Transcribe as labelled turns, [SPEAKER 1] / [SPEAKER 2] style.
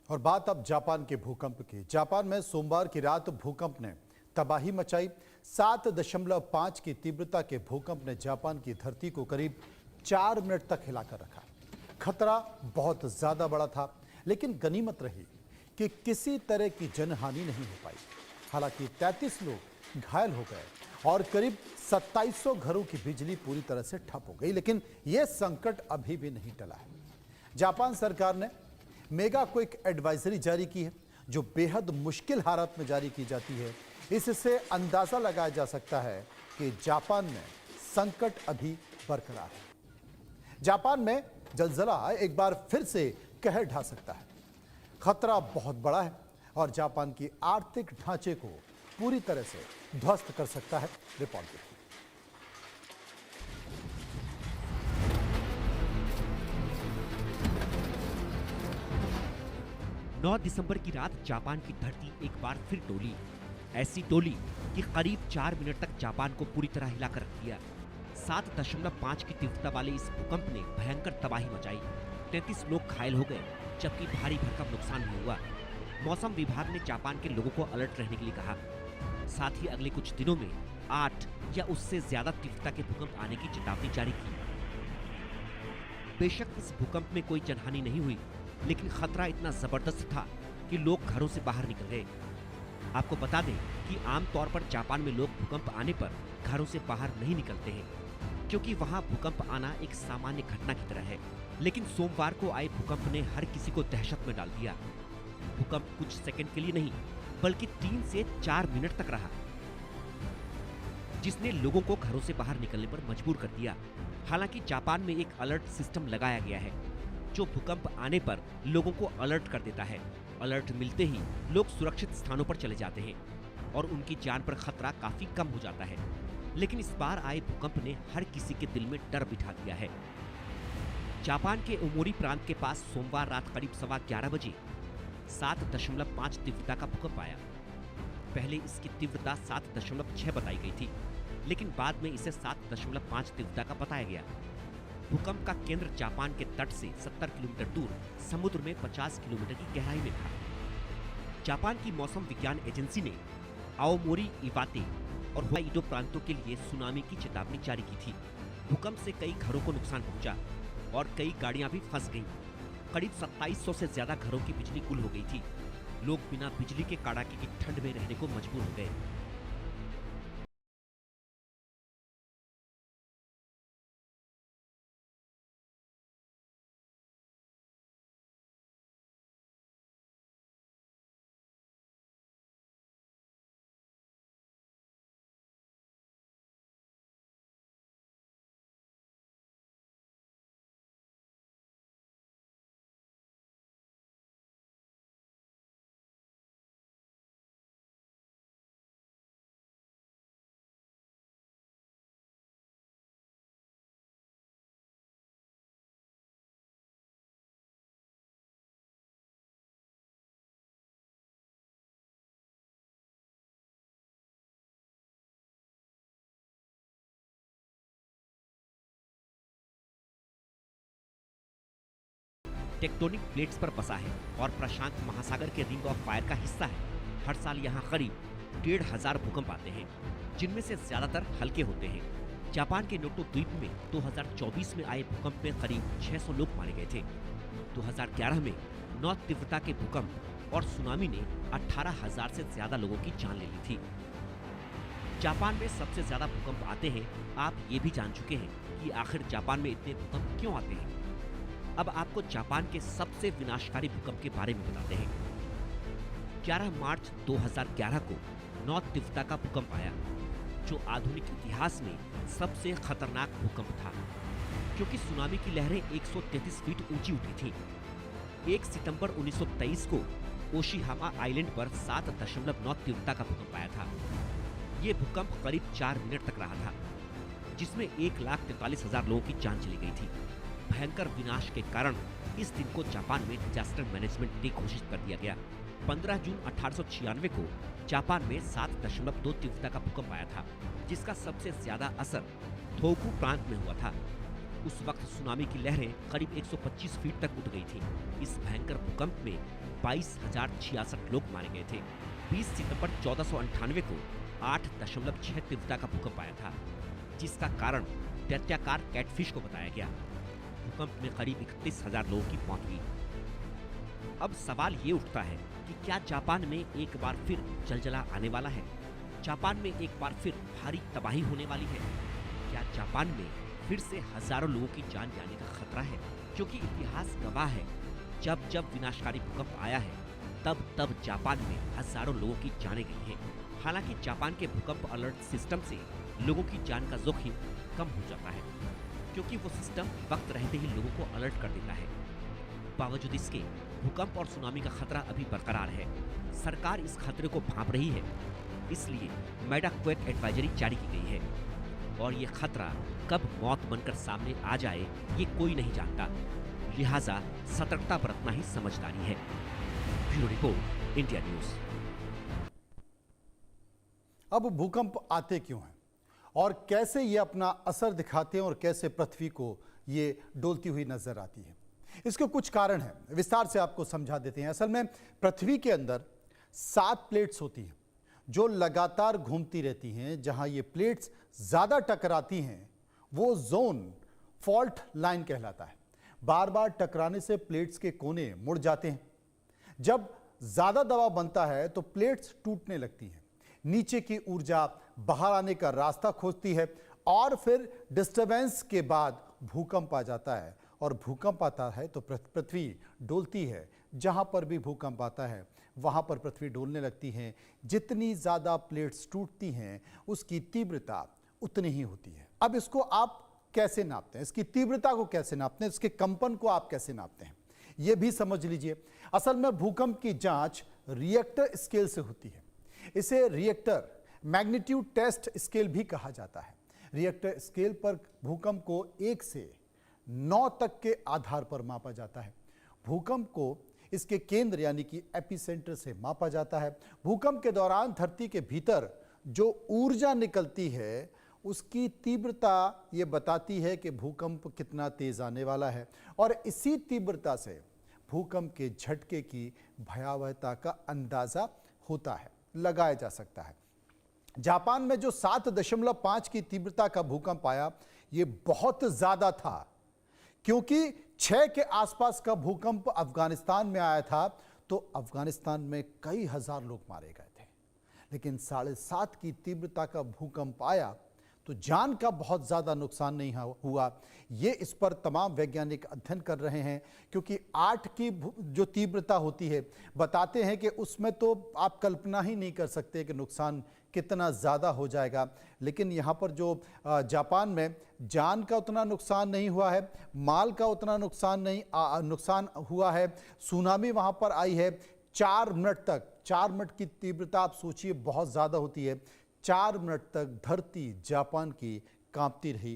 [SPEAKER 1] और बात अब जापान के भूकंप की। जापान में सोमवार की रात भूकंप ने तबाही मचाई। 7.5 की तीव्रता के भूकंप ने जापान की धरती को करीब 4 मिनट तक हिलाकर रखा। खतरा बहुत ज्यादा बड़ा था, लेकिन गनीमत रही कि किसी तरह की जनहानि नहीं हो पाई। हालांकि 33 लोग घायल हो गए और करीब 2700 घरों की बिजली पूरी तरह से ठप हो गई। लेकिन यह संकट अभी भी नहीं टला है। जापान सरकार ने मेगा क्विक एडवाइजरी जारी की है, जो बेहद मुश्किल हालात में जारी की जाती है। इससे अंदाजा लगाया जा सकता है कि जापान में संकट अभी बरकरार है। जापान में जलजला एक बार फिर से कहर ढा सकता है। खतरा बहुत बड़ा है और जापान की आर्थिक ढांचे को पूरी तरह से ध्वस्त कर सकता है। रिपोर्ट देखिए।
[SPEAKER 2] 9 दिसंबर की रात जापान की धरती एक बार फिर डोली। ऐसी डोली कि करीब 4 मिनट तक जापान को पूरी तरह हिलाकर रख दिया। 7.5 की तीव्रता वाले इस भूकंप ने भयंकर तबाही मचाई। 33 लोग घायल हो गए, जबकि भारी भरकम नुकसान भी हुआ। मौसम विभाग ने जापान के लोगों को अलर्ट रहने के लिए कहा। साथ ही अगले कुछ दिनों में 8 या उससे ज्यादा तीव्रता के भूकंप आने की चेतावनी जारी की। बेशक इस भूकंप में कोई जनहानि नहीं हुई, लेकिन खतरा इतना जबरदस्त था कि लोग घरों से बाहर निकल गए। आपको बता दें कि आमतौर पर जापान में लोग भूकंप आने पर घरों से बाहर नहीं निकलते हैं, क्योंकि वहां भूकंप आना एक सामान्य घटना की तरह है। लेकिन सोमवार को आए भूकंप ने हर किसी को दहशत में डाल दिया। भूकंप कुछ सेकंड के लिए नहीं, बल्कि 3 से 4 मिनट तक रहा, जिसने लोगों को घरों से बाहर निकलने पर मजबूर कर दिया। हालांकि जापान में एक अलर्ट सिस्टम लगाया गया है, जो भूकंप आने पर लोगों को अलर्ट कर देता है। अलर्ट मिलते ही लोग सुरक्षित स्थानों पर चले जाते हैं और उनकी जान पर खतरा काफी कम हो जाता है। लेकिन इस बार आए भूकंप ने हर किसी के दिल में डर बिठा दिया है। जापान के ओमोरी प्रांत के पास सोमवार रात करीब 11:15 बजे 7.5 तीव्रता का भूकंप आया। पहले इसकी तीव्रता 7.6 बताई गई थी, लेकिन बाद में इसे 7.5 तीव्रता का बताया गया। भूकंप का केंद्र जापान के तट से 70 किलोमीटर दूर समुद्र में 50 किलोमीटर की गहराई में था। जापान की मौसम विज्ञान एजेंसी ने आओमोरी, इवाते और होकाइडो प्रांतों के लिए सुनामी की चेतावनी जारी की थी। भूकंप से कई घरों को नुकसान पहुंचा और कई गाड़ियां भी फंस गईं। करीब 2700 से ज्यादा घरों की बिजली गुल हो गई थी। लोग बिना बिजली के कड़ाके की ठंड में रहने को मजबूर हो गए। टेक्टोनिक प्लेट्स पर बसा है और प्रशांत महासागर के रिंग ऑफ फायर का हिस्सा है। हर साल यहाँ करीब 1500 भूकंप आते हैं, जिनमें से ज्यादातर हल्के होते हैं। जापान के नोटो द्वीप में 2024 में आए भूकंप में करीब 600 लोग मारे गए थे। 2011 में 9 तीव्रता के भूकंप और सुनामी ने 18,000 से ज्यादा लोगों की जान ले ली थी। जापान में सबसे ज्यादा भूकंप आते हैं। आप ये भी जान चुके हैं कि आखिर जापान में इतने भूकंप क्यों आते हैं। अब आपको जापान के सबसे विनाशकारी भूकंप के बारे में बताते हैं। 11 मार्च 2011 को 9 तीव्रता का भूकंप आया, जो आधुनिक इतिहास में सबसे खतरनाक भूकंप था, क्योंकि सुनामी की लहरें 133 फीट ऊंची उठी थी। 1 सितंबर 1923 को ओशिहामा आइलैंड पर 7.9 तीव्रता का भूकंप आया था। ये भूकंप करीब 4 मिनट तक रहा था, जिसमें 1,43,000 लोगों की जान चली गई थी। भयंकर विनाश के कारण इस दिन को जापान में डिजास्टर मैनेजमेंट डे घोषित कर दिया गया। 15 जून 1896 को जापान में 7.2 तीव्रता का भूकंप आया था, जिसका सबसे ज्यादा असर थोकु प्रांत में हुआ था। उस वक्त सुनामी की लहरें करीब 125 फीट तक उठ गई थी। इस भयंकर भूकंप में 22,066 लोग मारे गए थे। 20 सितंबर 1498 को 8.6 तीव्रता का भूकंप आया था, जिसका कारण दैत्याकार कैटफिश को बताया गया। भूकंप में करीब 31,000 लोगों की मौत हुई। अब सवाल ये उठता है कि क्या जापान में एक बार फिर जलजला आने वाला है? जापान में एक बार फिर भारी तबाही होने वाली है? क्या जापान में फिर से हजारों लोगों की जान जाने का खतरा है? क्योंकि इतिहास गवाह है, जब जब विनाशकारी भूकंप आया है तब तब जापान में हजारों लोगों की जानें गई हैं। हालांकि जापान के भूकंप अलर्ट सिस्टम से लोगों की जान का जोखिम कम हो जाता है, क्योंकि वो सिस्टम वक्त रहते ही लोगों को अलर्ट कर देता है। बावजूद इसके भूकंप और सुनामी का खतरा अभी बरकरार है। सरकार इस खतरे को भांप रही है, इसलिए मेडाक्वेक एडवाइजरी जारी की गई है। और ये खतरा कब मौत बनकर सामने आ जाए ये कोई नहीं जानता, लिहाजा सतर्कता बरतना ही समझदारी है। Bureau report, India news.
[SPEAKER 1] अब भूकंप आते क्यों हैं और कैसे ये अपना असर दिखाते हैं और कैसे पृथ्वी को ये डोलती हुई नजर आती है, इसके कुछ कारण हैं, विस्तार से आपको समझा देते हैं। असल में पृथ्वी के अंदर 7 प्लेट्स होती हैं जो लगातार घूमती रहती हैं। जहां ये प्लेट्स ज्यादा टकराती हैं वो जोन फॉल्ट लाइन कहलाता है। बार बार टकराने से प्लेट्स के कोने मुड़ जाते हैं। जब ज्यादा दबाव बनता है तो प्लेट्स टूटने लगती हैं, नीचे की ऊर्जा बाहर आने का रास्ता खोजती है और फिर डिस्टरबेंस के बाद भूकंप आ जाता है। और भूकंप आता है तो पृथ्वी डोलती है। जहां पर भी भूकंप आता है वहां पर पृथ्वी डोलने लगती है। जितनी ज्यादा प्लेट्स टूटती हैं उसकी तीव्रता उतनी ही होती है। अब इसको आप कैसे नापते हैं, इसकी तीव्रता को कैसे नापते हैं, इसके कंपन को आप कैसे नापते हैं, यह भी समझ लीजिए। असल में भूकंप की जांच रिएक्टर स्केल से होती है। इसे रिएक्टर मैग्नीट्यूड टेस्ट स्केल भी कहा जाता है। रिएक्टर स्केल पर भूकंप को 1 से 9 तक के आधार पर मापा जाता है। भूकंप को इसके केंद्र यानी कि एपिसेंटर से मापा जाता है। भूकंप के दौरान धरती के भीतर जो ऊर्जा निकलती है उसकी तीव्रता ये बताती है कि भूकंप कितना तेज आने वाला है और इसी तीव्रता से भूकंप के झटके की भयावहता का अंदाजा होता है, लगाया जा सकता है। जापान में जो 7.5 की तीव्रता का भूकंप आया ये बहुत ज्यादा था, क्योंकि 6 के आसपास का भूकंप अफगानिस्तान में आया था तो अफगानिस्तान में कई हजार लोग मारे गए थे। लेकिन 7.5 की तीव्रता का भूकंप आया तो जान का बहुत ज़्यादा नुकसान नहीं हुआ। ये इस पर तमाम वैज्ञानिक अध्ययन कर रहे हैं, क्योंकि 8 की जो तीव्रता होती है बताते हैं कि उसमें तो आप कल्पना ही नहीं कर सकते कि नुकसान कितना ज़्यादा हो जाएगा। लेकिन यहाँ पर जो जापान में जान का उतना नुकसान नहीं हुआ है, माल का उतना नुकसान हुआ है। सुनामी वहाँ पर आई है 4 मिनट तक। 4 मिनट की तीव्रता आप सोचिए बहुत ज़्यादा होती है। 4 मिनट तक धरती जापान की कांपती रही।